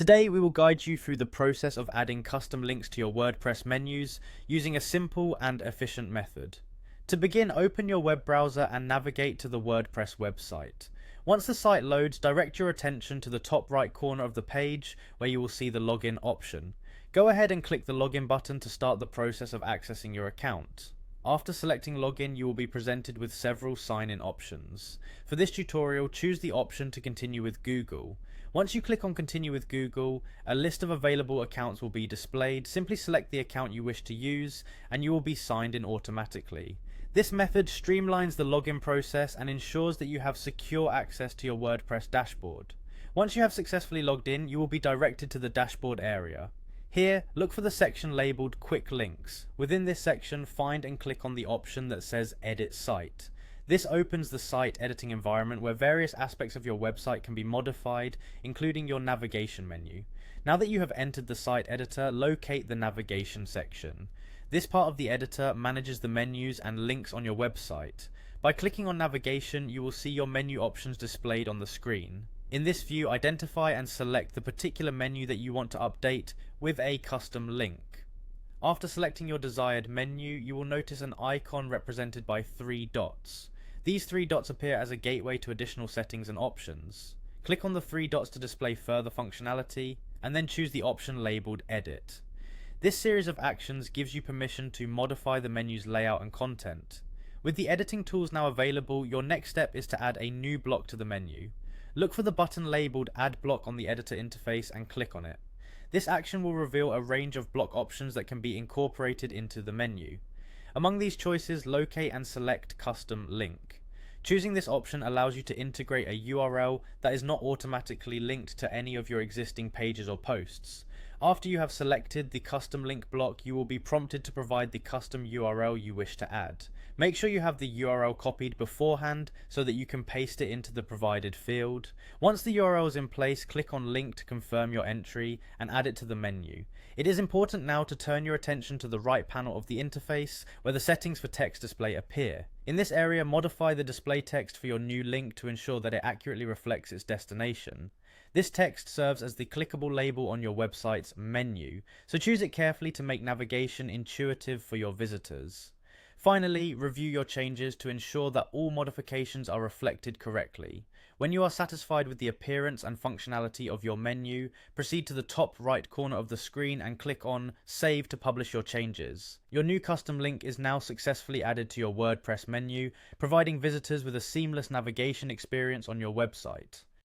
Today we will guide you through the process of adding custom links to your WordPress menus using a simple and efficient method. To begin, open your web browser and navigate to the WordPress website. Once the site loads, direct your attention to the top right corner of the page where you will see the login option. Go ahead and click the login button to start the process of accessing your account. After selecting login, you will be presented with several sign-in options. For this tutorial, choose the option to continue with Google. Once you click on continue with Google, a list of available accounts will be displayed. Simply select the account you wish to use and you will be signed in automatically. This method streamlines the login process and ensures that you have secure access to your WordPress dashboard. Once you have successfully logged in, you will be directed to the dashboard area. Here, look for the section labelled Quick Links. Within this section, find and click on the option that says Edit Site. This opens the site editing environment where various aspects of your website can be modified, including your navigation menu. Now that you have entered the site editor, locate the navigation section. This part of the editor manages the menus and links on your website. By clicking on navigation, you will see your menu options displayed on the screen. In this view, identify and select the particular menu that you want to update with a custom link. After selecting your desired menu, you will notice an icon represented by 3 dots. These 3 dots appear as a gateway to additional settings and options. Click on the 3 dots to display further functionality, and then choose the option labelled Edit. This series of actions gives you permission to modify the menu's layout and content. With the editing tools now available, your next step is to add a new block to the menu. Look for the button labelled Add Block on the editor interface and click on it. This action will reveal a range of block options that can be incorporated into the menu. Among these choices, locate and select Custom Link. Choosing this option allows you to integrate a URL that is not automatically linked to any of your existing pages or posts. After you have selected the custom link block, you will be prompted to provide the custom URL you wish to add. Make sure you have the URL copied beforehand so that you can paste it into the provided field. Once the URL is in place, click on Link to confirm your entry and add it to the menu. It is important now to turn your attention to the right panel of the interface where the settings for text display appear. In this area, modify the display text for your new link to ensure that it accurately reflects its destination. This text serves as the clickable label on your website's menu, so choose it carefully to make navigation intuitive for your visitors. Finally, review your changes to ensure that all modifications are reflected correctly. When you are satisfied with the appearance and functionality of your menu, proceed to the top right corner of the screen and click on Save to publish your changes. Your new custom link is now successfully added to your WordPress menu, providing visitors with a seamless navigation experience on your website.